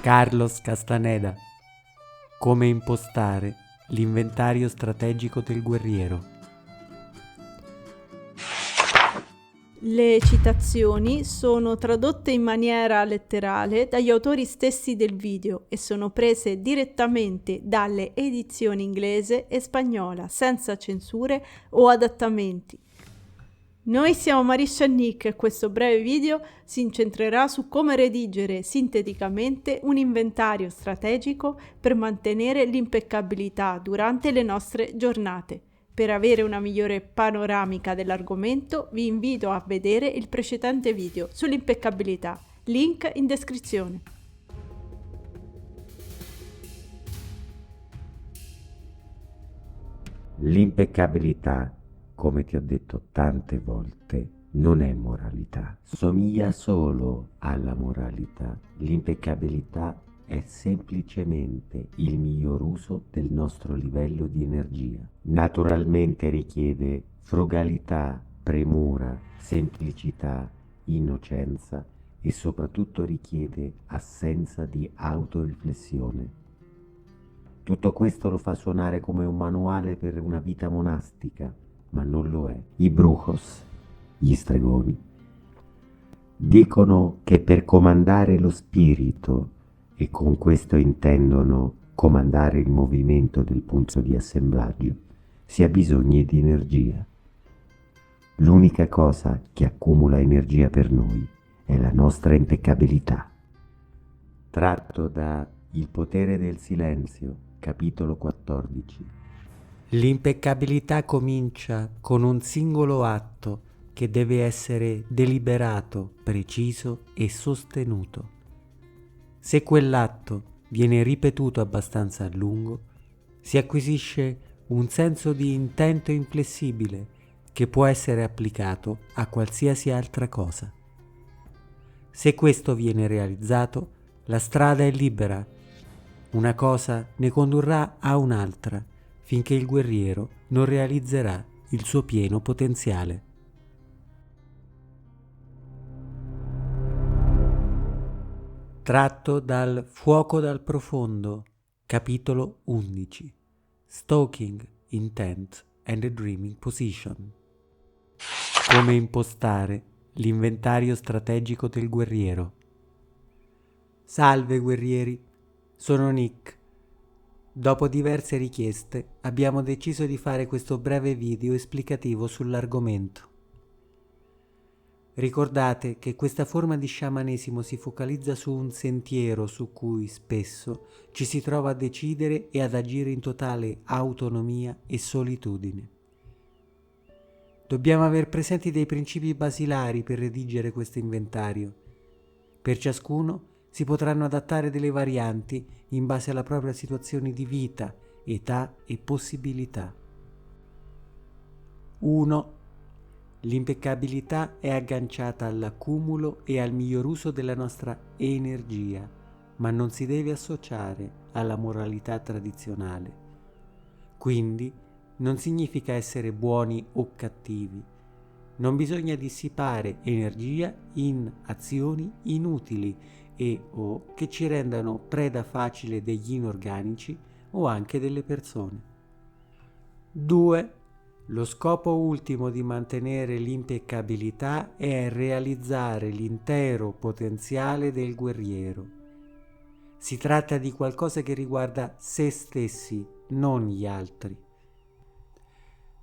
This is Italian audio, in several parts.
Carlos Castaneda. Come impostare l'inventario strategico del guerriero. Le citazioni sono tradotte in maniera letterale dagli autori stessi del video e sono prese direttamente dalle edizioni inglese e spagnola, senza censure o adattamenti. Noi siamo Marisha e Nick e questo breve video si incentrerà su come redigere sinteticamente un inventario strategico per mantenere l'impeccabilità durante le nostre giornate. Per avere una migliore panoramica dell'argomento vi invito a vedere il precedente video sull'impeccabilità, link in descrizione. L'impeccabilità, come ti ho detto tante volte, non è moralità, somiglia solo alla moralità. L'impeccabilità è semplicemente il miglior uso del nostro livello di energia. Naturalmente richiede frugalità, premura, semplicità, innocenza e soprattutto richiede assenza di autoriflessione. Tutto questo lo fa suonare come un manuale per una vita monastica, ma non lo è. I brujos, gli stregoni, dicono che per comandare lo spirito, e con questo intendono comandare il movimento del punto di assemblaggio, si ha bisogno di energia. L'unica cosa che accumula energia per noi è la nostra impeccabilità. Tratto da Il potere del silenzio, capitolo 14. L'impeccabilità comincia con un singolo atto che deve essere deliberato, preciso e sostenuto. Se quell'atto viene ripetuto abbastanza a lungo, si acquisisce un senso di intento inflessibile che può essere applicato a qualsiasi altra cosa. Se questo viene realizzato, la strada è libera. Una cosa ne condurrà a un'altra, finché il guerriero non realizzerà il suo pieno potenziale. Tratto dal Fuoco dal profondo, capitolo 11. Stalking, Intent and the Dreaming Position. Come impostare l'inventario strategico del guerriero. Salve guerrieri, sono Nick. Dopo diverse richieste abbiamo deciso di fare questo breve video esplicativo sull'argomento. Ricordate che questa forma di sciamanesimo si focalizza su un sentiero su cui spesso ci si trova a decidere e ad agire in totale autonomia e solitudine. Dobbiamo aver presenti dei principi basilari per redigere questo inventario. Per ciascuno si potranno adattare delle varianti in base alla propria situazione di vita, età e possibilità. 1. L'impeccabilità è agganciata all'accumulo e al miglior uso della nostra energia, ma non si deve associare alla moralità tradizionale. Quindi non significa essere buoni o cattivi. Non bisogna dissipare energia in azioni inutili e o che ci rendano preda facile degli inorganici o anche delle persone. 2. Lo scopo ultimo di mantenere l'impeccabilità è realizzare l'intero potenziale del guerriero. Si tratta di qualcosa che riguarda se stessi, non gli altri.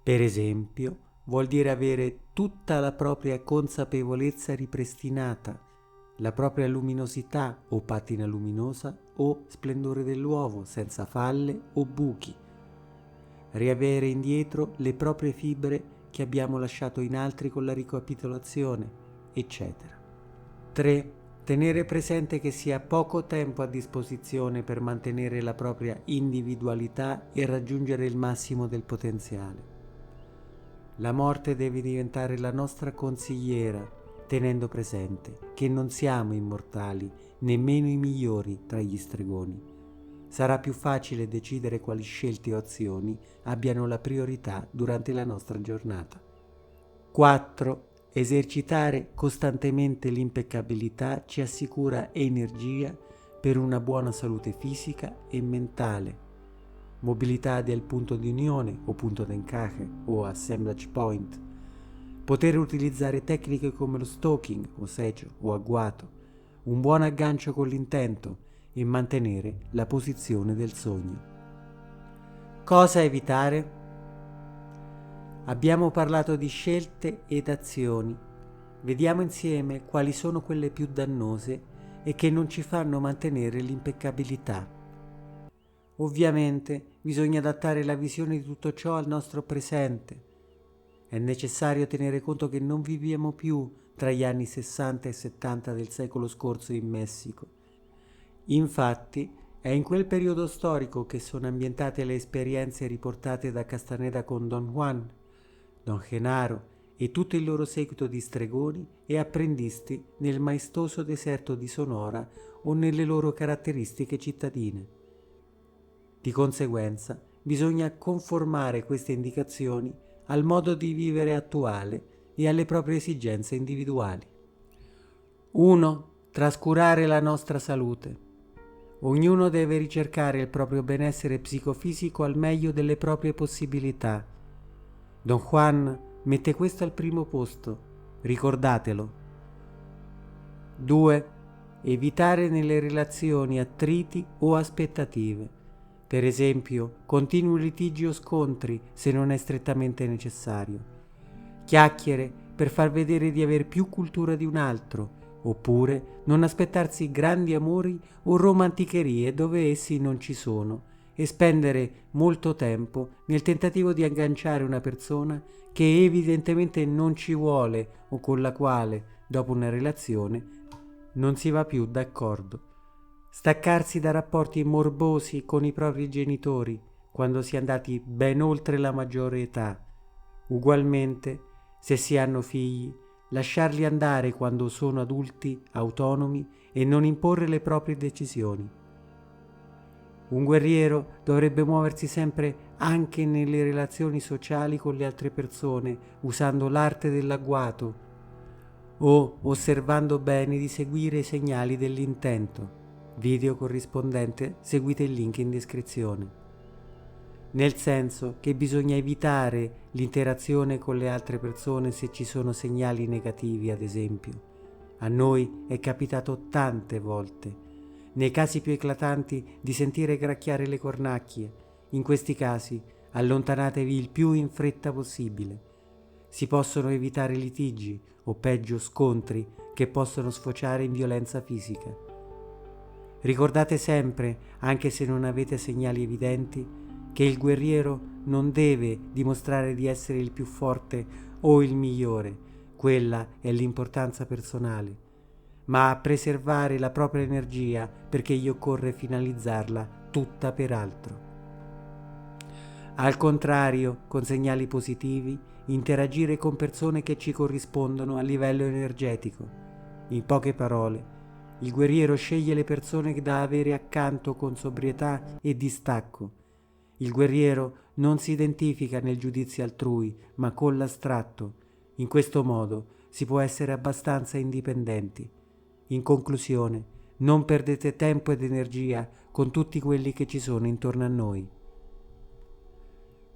Per esempio, vuol dire avere tutta la propria consapevolezza ripristinata, la propria luminosità o patina luminosa o splendore dell'uovo senza falle o buchi. Riavere indietro le proprie fibre che abbiamo lasciato in altri con la ricapitolazione, eccetera. 3. Tenere presente che si ha poco tempo a disposizione per mantenere la propria individualità e raggiungere il massimo del potenziale. La morte deve diventare la nostra consigliera, tenendo presente che non siamo immortali, nemmeno i migliori tra gli stregoni. Sarà più facile decidere quali scelte o azioni abbiano la priorità durante la nostra giornata. 4. Esercitare costantemente l'impeccabilità ci assicura energia per una buona salute fisica e mentale, mobilità del punto di unione o punto d'encaje o assemblage point, poter utilizzare tecniche come lo stalking o seggio o agguato, un buon aggancio con l'intento e mantenere la posizione del sogno. Cosa evitare? Abbiamo parlato di scelte ed azioni. Vediamo insieme quali sono quelle più dannose e che non ci fanno mantenere l'impeccabilità. Ovviamente bisogna adattare la visione di tutto ciò al nostro presente. È necessario tenere conto che non viviamo più tra gli anni 60 e 70 del secolo scorso in Messico. Infatti, è in quel periodo storico che sono ambientate le esperienze riportate da Castaneda con Don Juan, Don Genaro e tutto il loro seguito di stregoni e apprendisti nel maestoso deserto di Sonora o nelle loro caratteristiche cittadine. Di conseguenza, bisogna conformare queste indicazioni al modo di vivere attuale e alle proprie esigenze individuali. 1. Trascurare la nostra salute. Ognuno deve ricercare il proprio benessere psicofisico al meglio delle proprie possibilità. Don Juan mette questo al primo posto, ricordatelo. 2. Evitare nelle relazioni attriti o aspettative. Per esempio, continui litigi o scontri se non è strettamente necessario. Chiacchiere per far vedere di aver più cultura di un altro, oppure non aspettarsi grandi amori o romanticherie dove essi non ci sono e spendere molto tempo nel tentativo di agganciare una persona che evidentemente non ci vuole o con la quale, dopo una relazione, non si va più d'accordo. Staccarsi da rapporti morbosi con i propri genitori quando si è andati ben oltre la maggiore età. Ugualmente, se si hanno figli, lasciarli andare quando sono adulti, autonomi e non imporre le proprie decisioni. Un guerriero dovrebbe muoversi sempre anche nelle relazioni sociali con le altre persone, usando l'arte dell'agguato o osservando bene di seguire i segnali dell'intento. Video corrispondente, seguite il link in descrizione. Nel senso che bisogna evitare l'interazione con le altre persone se ci sono segnali negativi, ad esempio. A noi è capitato tante volte, nei casi più eclatanti, di sentire gracchiare le cornacchie. In questi casi allontanatevi il più in fretta possibile. Si possono evitare litigi o peggio scontri che possono sfociare in violenza fisica. Ricordate sempre, anche se non avete segnali evidenti, che il guerriero non deve dimostrare di essere il più forte o il migliore, quella è l'importanza personale, ma a preservare la propria energia perché gli occorre finalizzarla tutta per altro. Al contrario, con segnali positivi, interagire con persone che ci corrispondono a livello energetico. In poche parole, il guerriero sceglie le persone da avere accanto con sobrietà e distacco. Il guerriero non si identifica nel giudizio altrui, ma con l'astratto. In questo modo si può essere abbastanza indipendenti. In conclusione, non perdete tempo ed energia con tutti quelli che ci sono intorno a noi.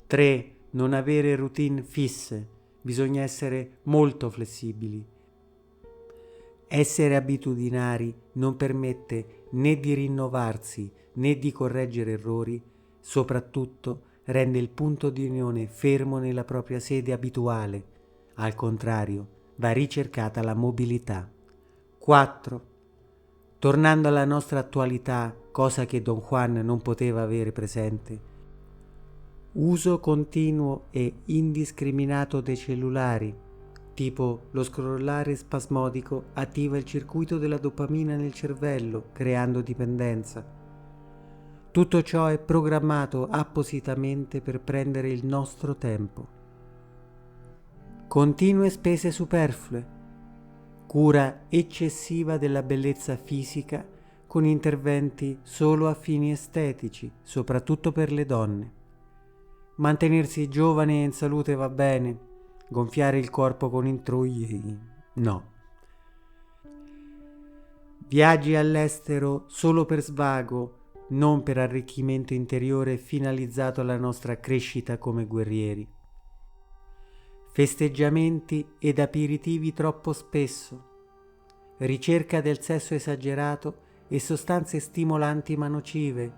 3. Non avere routine fisse. Bisogna essere molto flessibili. Essere abitudinari non permette né di rinnovarsi né di correggere errori, soprattutto rende il punto di unione fermo nella propria sede abituale. Al contrario, va ricercata la mobilità. 4. Tornando alla nostra attualità, cosa che Don Juan non poteva avere presente, uso continuo e indiscriminato dei cellulari, tipo lo scrollare spasmodico attiva il circuito della dopamina nel cervello, creando dipendenza. Tutto ciò è programmato appositamente per prendere il nostro tempo. Continue spese superflue, cura eccessiva della bellezza fisica con interventi solo a fini estetici, soprattutto per le donne. Mantenersi giovane e in salute va bene, gonfiare il corpo con intrugli no. Viaggi all'estero solo per svago, non per arricchimento interiore finalizzato alla nostra crescita come guerrieri. Festeggiamenti ed aperitivi troppo spesso, ricerca del sesso esagerato e sostanze stimolanti ma nocive,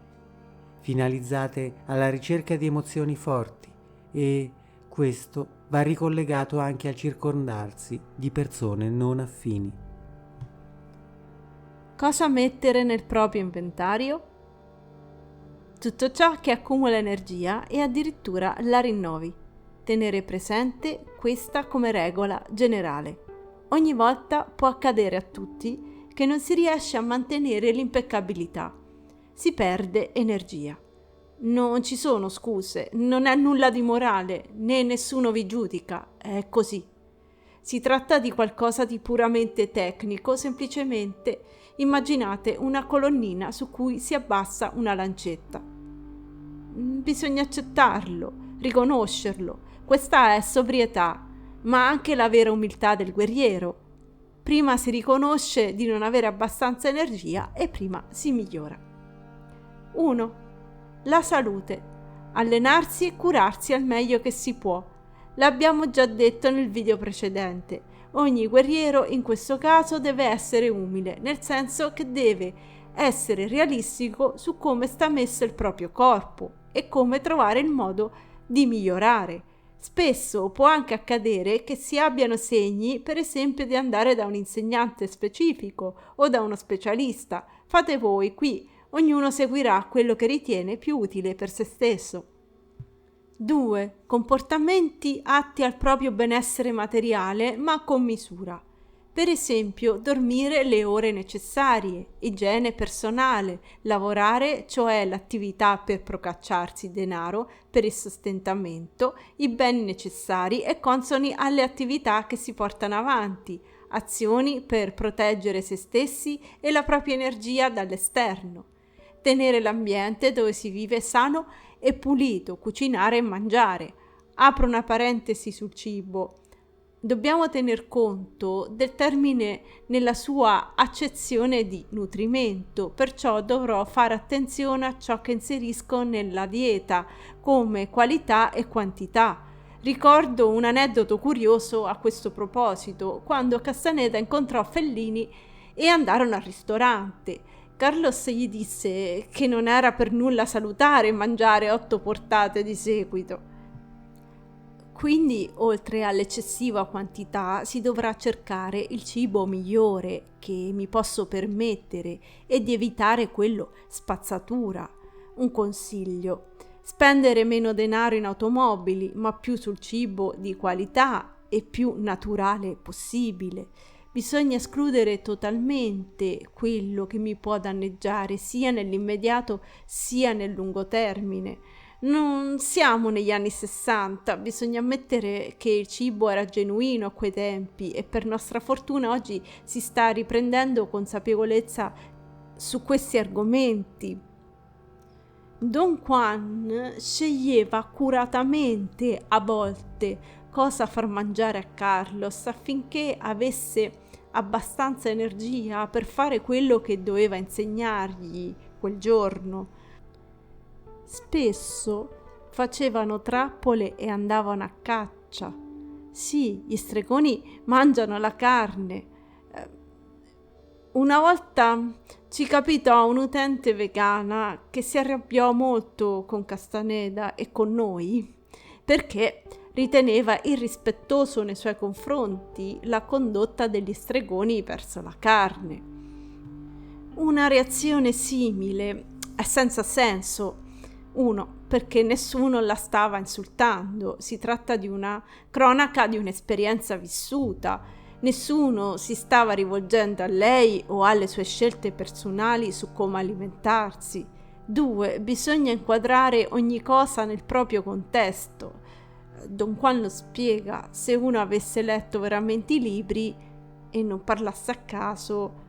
finalizzate alla ricerca di emozioni forti, e questo va ricollegato anche al circondarsi di persone non affini. Cosa mettere nel proprio inventario? Tutto ciò che accumula energia e addirittura la rinnovi. Tenere presente questa come regola generale. Ogni volta può accadere a tutti che non si riesce a mantenere l'impeccabilità. Si perde energia. Non ci sono scuse, non è nulla di morale, né nessuno vi giudica, è così. Si tratta di qualcosa di puramente tecnico, semplicemente immaginate una colonnina su cui si abbassa una lancetta. Bisogna accettarlo, riconoscerlo. Questa è sobrietà, ma anche la vera umiltà del guerriero. Prima si riconosce di non avere abbastanza energia e prima si migliora. 1. La salute. Allenarsi e curarsi al meglio che si può. L'abbiamo già detto nel video precedente. Ogni guerriero in questo caso deve essere umile, nel senso che deve essere realistico su come sta messo il proprio corpo e come trovare il modo di migliorare. Spesso può anche accadere che si abbiano segni, per esempio, di andare da un insegnante specifico o da uno specialista. Fate voi, qui ognuno seguirà quello che ritiene più utile per se stesso. 2. Comportamenti atti al proprio benessere materiale, ma con misura. Per esempio, dormire le ore necessarie, igiene personale, lavorare, cioè l'attività per procacciarsi denaro per il sostentamento, i beni necessari e consoni alle attività che si portano avanti, azioni per proteggere se stessi e la propria energia dall'esterno. Tenere l'ambiente dove si vive sano e pulito, cucinare e mangiare. Apro una parentesi sul cibo. Dobbiamo tener conto del termine nella sua accezione di nutrimento, perciò dovrò fare attenzione a ciò che inserisco nella dieta, come qualità e quantità. Ricordo un aneddoto curioso a questo proposito, quando Castaneda incontrò Fellini e andarono al ristorante. Carlos gli disse che non era per nulla salutare mangiare 8 portate di seguito. Quindi, oltre all'eccessiva quantità, si dovrà cercare il cibo migliore che mi posso permettere e di evitare quello spazzatura. Un consiglio: spendere meno denaro in automobili, ma più sul cibo di qualità e più naturale possibile. Bisogna escludere totalmente quello che mi può danneggiare sia nell'immediato sia nel lungo termine. Non siamo negli anni 60, bisogna ammettere che il cibo era genuino a quei tempi e per nostra fortuna oggi si sta riprendendo consapevolezza su questi argomenti. Don Juan sceglieva accuratamente a volte cosa far mangiare a Carlos affinché avesse abbastanza energia per fare quello che doveva insegnargli quel giorno. Spesso facevano trappole e andavano a caccia. Sì, gli stregoni mangiano la carne. Una volta ci capitò un'utente vegana che si arrabbiò molto con Castaneda e con noi perché riteneva irrispettoso nei suoi confronti la condotta degli stregoni verso la carne. Una reazione simile è senza senso. 1. Perché nessuno la stava insultando, si tratta di una cronaca di un'esperienza vissuta. Nessuno si stava rivolgendo a lei o alle sue scelte personali su come alimentarsi. 2. Bisogna inquadrare ogni cosa nel proprio contesto. Don Juan lo spiega: se uno avesse letto veramente i libri e non parlasse a caso.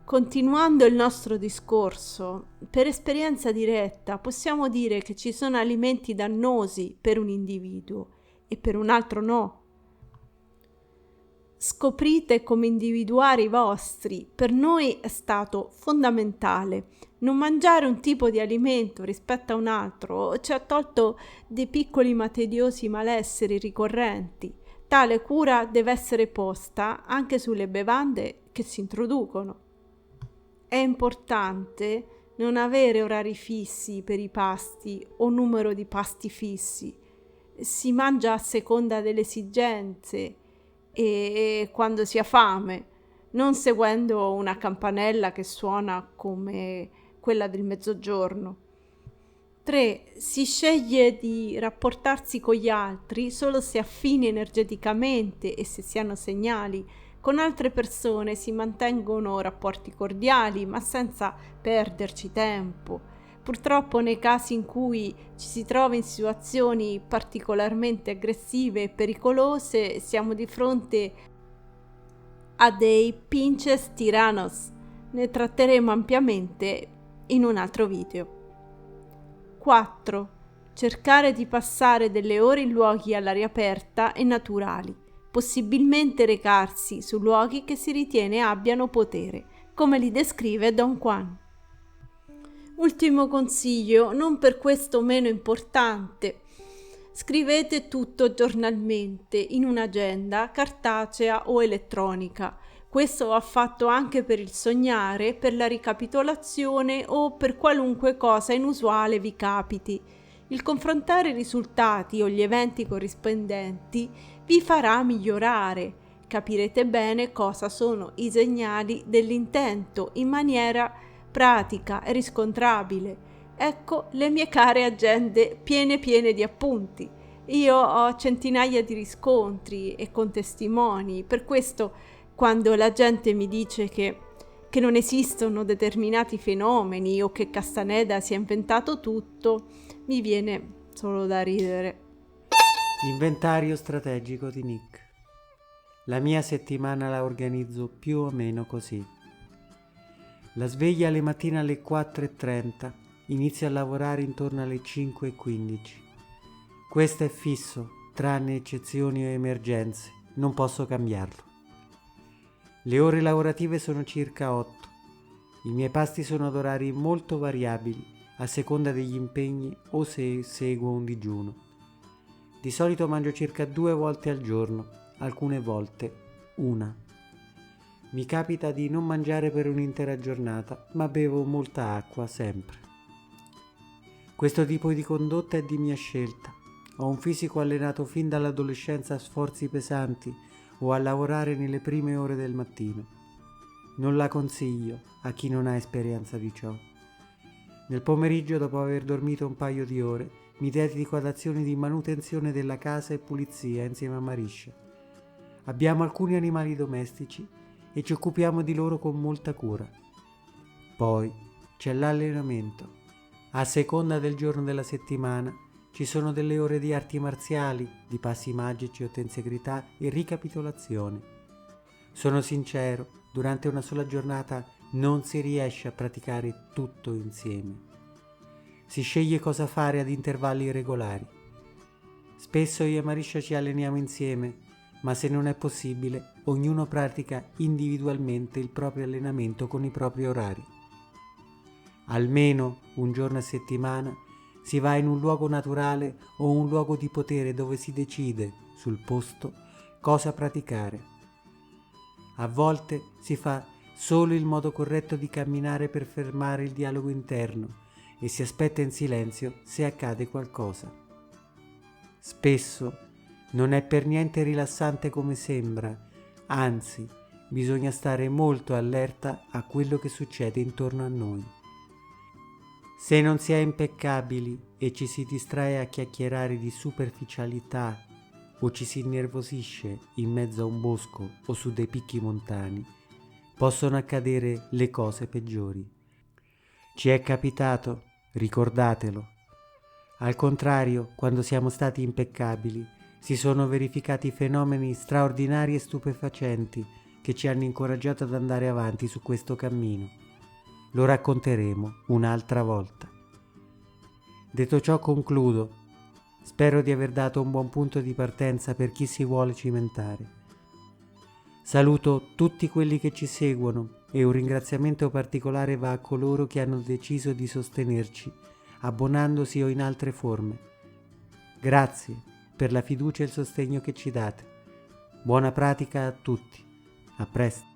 Continuando il nostro discorso, per esperienza diretta possiamo dire che ci sono alimenti dannosi per un individuo e per un altro no. Scoprite come individuare i vostri. Per noi è stato fondamentale. Non mangiare un tipo di alimento rispetto a un altro ci ha tolto dei piccoli ma tediosi malesseri ricorrenti. Tale cura deve essere posta anche sulle bevande che si introducono. È importante non avere orari fissi per i pasti o numero di pasti fissi. Si mangia a seconda delle esigenze e quando si ha fame, non seguendo una campanella che suona come quella del mezzogiorno. 3. Si sceglie di rapportarsi con gli altri solo se affini energeticamente e se si hanno segnali. Con altre persone si mantengono rapporti cordiali, ma senza perderci tempo. Purtroppo nei casi in cui ci si trova in situazioni particolarmente aggressive e pericolose, siamo di fronte a dei pinches tyrannos. Ne tratteremo ampiamente in un altro video. 4. Cercare di passare delle ore in luoghi all'aria aperta e naturali, possibilmente recarsi su luoghi che si ritiene abbiano potere, come li descrive Don Juan. Ultimo consiglio, non per questo meno importante. Scrivete tutto giornalmente in un'agenda cartacea o elettronica. Questo va fatto anche per il sognare, per la ricapitolazione o per qualunque cosa inusuale vi capiti. Il confrontare i risultati o gli eventi corrispondenti vi farà migliorare. Capirete bene cosa sono i segnali dell'intento in maniera pratica e riscontrabile. Ecco le mie care agende piene di appunti. Io ho centinaia di riscontri e con testimoni, per questo quando la gente mi dice che non esistono determinati fenomeni o che Castaneda si è inventato tutto, mi viene solo da ridere. Inventario strategico di Nick. La mia settimana la organizzo più o meno così. La sveglia alle mattine alle 4:30, inizio a lavorare intorno alle 5:15. Questo è fisso, tranne eccezioni o emergenze, non posso cambiarlo. Le ore lavorative sono circa 8. I miei pasti sono ad orari molto variabili, a seconda degli impegni o se seguo un digiuno. Di solito mangio circa 2 volte al giorno, alcune volte una. Mi capita di non mangiare per un'intera giornata, ma bevo molta acqua sempre. Questo tipo di condotta è di mia scelta. Ho un fisico allenato fin dall'adolescenza a sforzi pesanti o a lavorare nelle prime ore del mattino. Non la consiglio a chi non ha esperienza di ciò. Nel pomeriggio, dopo aver dormito un paio di ore, mi dedico ad azioni di manutenzione della casa e pulizia insieme a Marisha. Abbiamo alcuni animali domestici e ci occupiamo di loro con molta cura. Poi c'è l'allenamento. A seconda del giorno della settimana ci sono delle ore di arti marziali, di passi magici o tensegrità e ricapitolazione. Sono sincero, durante una sola giornata non si riesce a praticare tutto insieme. Si sceglie cosa fare ad intervalli regolari. Spesso io e Marisha ci alleniamo insieme, ma se non è possibile, ognuno pratica individualmente il proprio allenamento con i propri orari. Almeno un giorno a settimana si va in un luogo naturale o un luogo di potere dove si decide, sul posto, cosa praticare. A volte si fa solo il modo corretto di camminare per fermare il dialogo interno e si aspetta in silenzio se accade qualcosa. Spesso non è per niente rilassante come sembra, anzi, bisogna stare molto allerta a quello che succede intorno a noi. Se non si è impeccabili e ci si distrae a chiacchierare di superficialità o ci si innervosisce in mezzo a un bosco o su dei picchi montani, possono accadere le cose peggiori. Ci è capitato, ricordatelo. Al contrario, quando siamo stati impeccabili, si sono verificati fenomeni straordinari e stupefacenti che ci hanno incoraggiato ad andare avanti su questo cammino. Lo racconteremo un'altra volta. Detto ciò concludo. Spero di aver dato un buon punto di partenza per chi si vuole cimentare. Saluto tutti quelli che ci seguono e un ringraziamento particolare va a coloro che hanno deciso di sostenerci, abbonandosi o in altre forme. Grazie per la fiducia e il sostegno che ci date. Buona pratica a tutti. A presto.